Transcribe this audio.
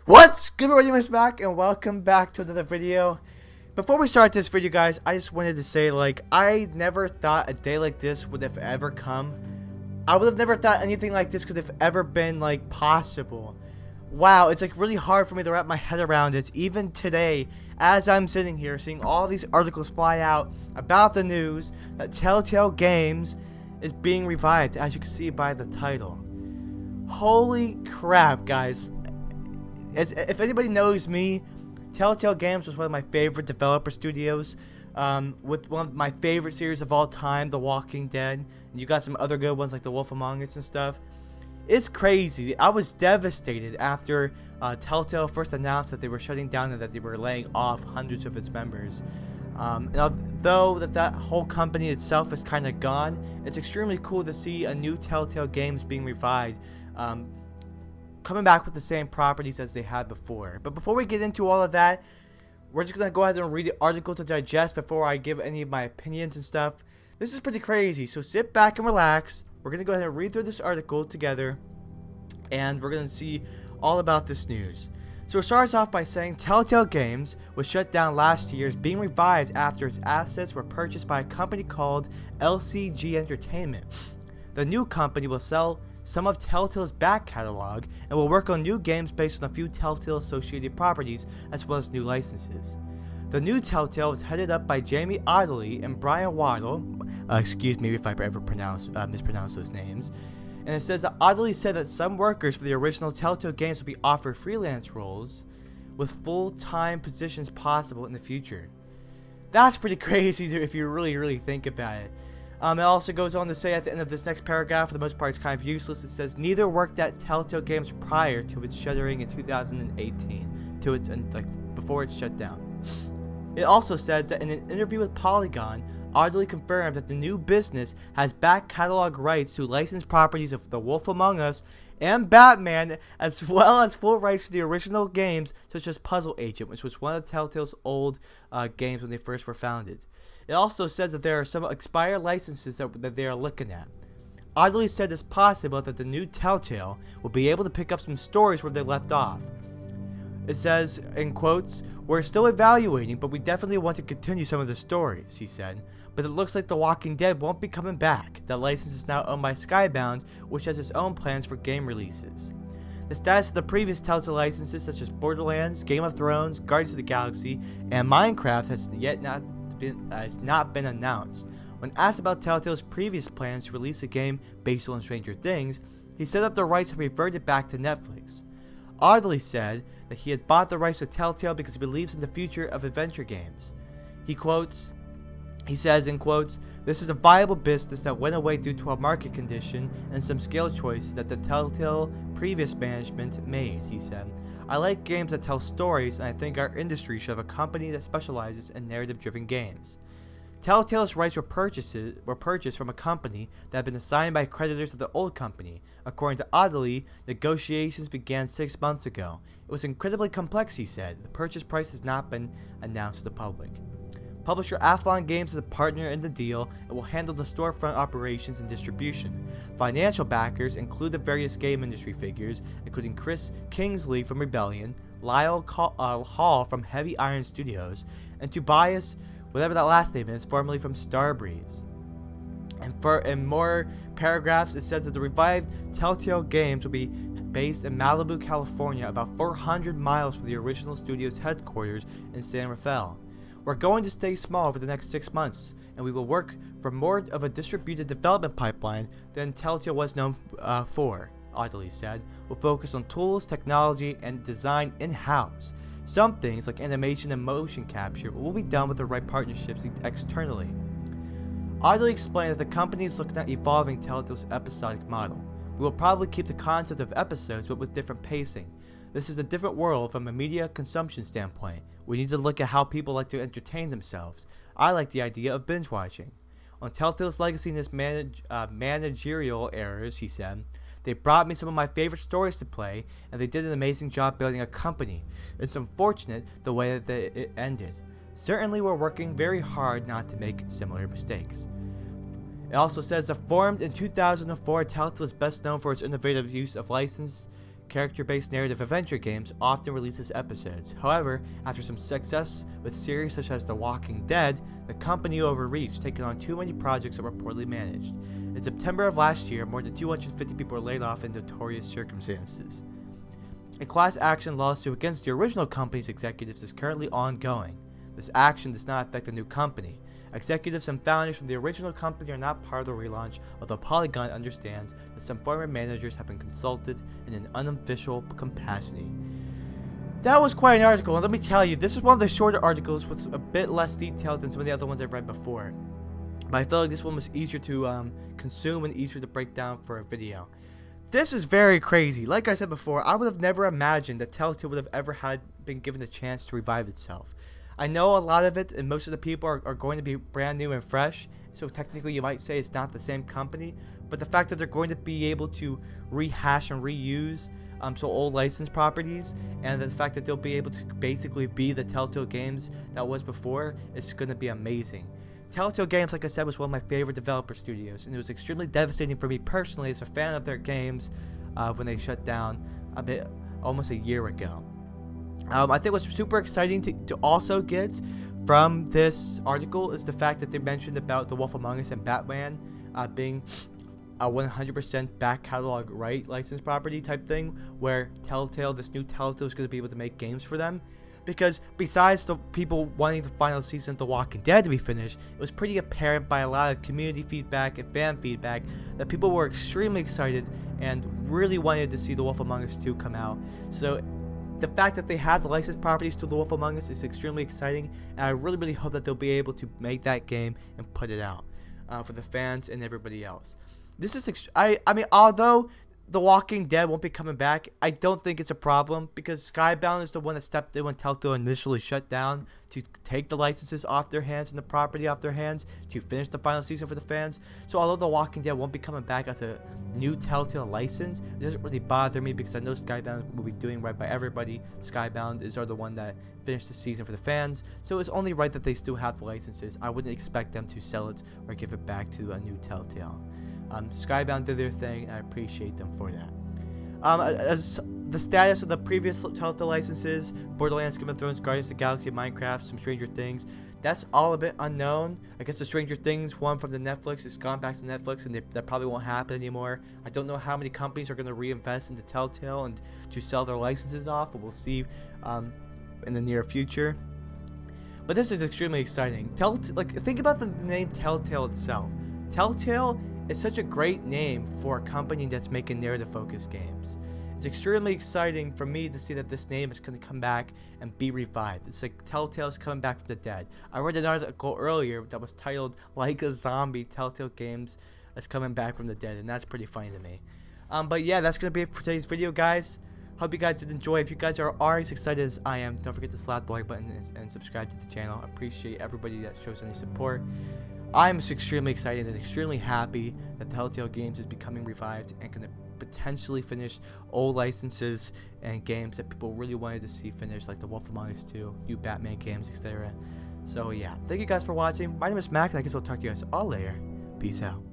What's good, everybody? Miss back and welcome back to another video. Before we start this video, guys, I just wanted to say, I never thought a day like this would have ever come. I would have never thought anything like this could have ever been possible. Wow, it's really hard for me to wrap my head around it. Even today, as I'm sitting here seeing all these articles fly out about the news that Telltale Games is being revived, as you can see by the title. Holy crap, guys. If anybody knows me, Telltale Games was one of my favorite developer studios, with one of my favorite series of all time, The Walking Dead. And you got some other good ones like The Wolf Among Us and stuff. It's crazy. I was devastated after Telltale first announced that they were shutting down and that they were laying off hundreds of its members. And although that whole company itself is kind of gone, it's extremely cool to see a new Telltale Games being revived. Coming back with the same properties as they had before. But before we get into all of that, we're just gonna go ahead and read the article to digest before I give any of my opinions and stuff. This is pretty crazy, so sit back and relax. We're gonna go ahead and read through this article together, and we're gonna see all about this news. So it starts off by saying Telltale Games was shut down last year, is being revived after its assets were purchased by a company called LCG Entertainment. The new company will sell some of Telltale's back catalog and will work on new games based on a few Telltale associated properties as well as new licenses. The new Telltale is headed up by Jamie Ottley and Brian Waddle. Excuse me if I ever mispronounce those names. And it says that Ottley said that some workers for the original Telltale games will be offered freelance roles with full-time positions possible in the future. That's pretty crazy if you really think about it. It also goes on to say at the end of this next paragraph, for the most part it's kind of useless, it says neither worked at Telltale Games prior to its shuttering in 2018, before it shut down. It also says that in an interview with Polygon, Audley confirmed that the new business has back catalog rights to licensed properties of The Wolf Among Us and Batman, as well as full rights to the original games such as Puzzle Agent, which was one of Telltale's old games when they first were founded. It also says that there are some expired licenses that they are looking at. Audley said it's possible that the new Telltale will be able to pick up some stories where they left off. It says, in quotes, "We're still evaluating, but we definitely want to continue some of the stories," he said. But it looks like The Walking Dead won't be coming back. That license is now owned by Skybound, which has its own plans for game releases. The status of the previous Telltale licenses such as Borderlands, Game of Thrones, Guardians of the Galaxy, and Minecraft has not been announced. When asked about Telltale's previous plans to release a game based on Stranger Things, he said that the rights have reverted back to Netflix. Audley said that he had bought the rights to Telltale because he believes in the future of adventure games. He says, in quotes, "This is a viable business that went away due to a market condition and some scale choices that the Telltale previous management made," he said. "I like games that tell stories, and I think our industry should have a company that specializes in narrative-driven games." Telltale's rights were purchased from a company that had been assigned by creditors of the old company. According to Audley, negotiations began 6 months ago. It was incredibly complex, he said. The purchase price has not been announced to the public. Publisher Athlon Games is a partner in the deal and will handle the storefront operations and distribution. Financial backers include the various game industry figures, including Chris Kingsley from Rebellion, Lyle Hall from Heavy Iron Studios, and Tobias, whatever that last name is, formerly from Starbreeze. And in more paragraphs, it says that the revived Telltale Games will be based in Malibu, California, about 400 miles from the original studio's headquarters in San Rafael. "We're going to stay small for the next 6 months, and we will work for more of a distributed development pipeline than Telltale was known for," Audley said. "We'll focus on tools, technology, and design in-house. Some things, like animation and motion capture, will be done with the right partnerships externally." Audley explained that the company is looking at evolving Telltale's episodic model. "We will probably keep the concept of episodes, but with different pacing. This is a different world from a media consumption standpoint. We need to look at how people like to entertain themselves. I like the idea of binge watching. On Telltale's legacy in its managerial errors," he said, "they brought me some of my favorite stories to play, and they did an amazing job building a company. It's unfortunate the way that it ended. Certainly we're working very hard not to make similar mistakes." It also says that formed in 2004, Telltale is best known for its innovative use of licensed character-based narrative adventure games often releases episodes. However, after some success with series such as The Walking Dead, the company overreached, taking on too many projects that were poorly managed. In September of last year, more than 250 people were laid off in notorious circumstances. A class action lawsuit against the original company's executives is currently ongoing. This action does not affect the new company. Executives and founders from the original company are not part of the relaunch, although Polygon understands that some former managers have been consulted in an unofficial capacity. That was quite an article, and let me tell you, this is one of the shorter articles with a bit less detail than some of the other ones I've read before. But I felt like this one was easier to consume and easier to break down for a video. This is very crazy. Like I said before, I would have never imagined that Telltale would have ever been given a chance to revive itself. I know a lot of it and most of the people are going to be brand new and fresh, so technically you might say it's not the same company, but the fact that they're going to be able to rehash and reuse some old licensed properties, and the fact that they'll be able to basically be the Telltale games that was before, is going to be amazing. Telltale Games, like I said, was one of my favorite developer studios, and it was extremely devastating for me personally as a fan of their games when they shut down almost a year ago. I think what's super exciting to also get from this article is the fact that they mentioned about The Wolf Among Us and Batman being a 100% back catalog right license property type thing, where Telltale, this new Telltale, is going to be able to make games for them. Because besides the people wanting the final season of The Walking Dead to be finished, it was pretty apparent by a lot of community feedback and fan feedback that people were extremely excited and really wanted to see The Wolf Among Us 2 come out. So the fact that they have the licensed properties to The Wolf Among Us is extremely exciting, and I really hope that they'll be able to make that game and put it out for the fans and everybody else. This is I mean, although The Walking Dead won't be coming back, I don't think it's a problem, because Skybound is the one that stepped in when Telltale initially shut down to take the licenses off their hands and the property off their hands to finish the final season for the fans. So although The Walking Dead won't be coming back as a new Telltale license, it doesn't really bother me, because I know Skybound will be doing right by everybody. Skybound are the one that finished the season for the fans, so it's only right that they still have the licenses. I wouldn't expect them to sell it or give it back to a new Telltale. Skybound did their thing, and I appreciate them for that. As the status of the previous Telltale licenses, Borderlands, Game of Thrones, Guardians of the Galaxy, Minecraft, some Stranger Things, that's all a bit unknown. I guess the Stranger Things one from the Netflix has gone back to Netflix, and that probably won't happen anymore. I don't know how many companies are going to reinvest into Telltale and to sell their licenses off, but we'll see in the near future. But this is extremely exciting. Think about the name Telltale itself. Telltale is such a great name for a company that's making narrative-focused games. It's extremely exciting for me to see that this name is going to come back and be revived. It's like Telltale's coming back from the dead. I read an article earlier that was titled "Like a Zombie, Telltale Games is coming back from the dead," and that's pretty funny to me. But yeah, that's going to be it for today's video, guys. Hope you guys did enjoy. If you guys are as excited as I am, don't forget to slap the like button and subscribe to the channel. I appreciate everybody that shows any support. I'm extremely excited and extremely happy that Telltale Games is becoming revived and going to potentially finish old licenses and games that people really wanted to see finished, like The Wolf Among Us 2, new Batman games, etc. So yeah, thank you guys for watching. My name is Mac, and I guess I'll talk to you guys all later. Peace out.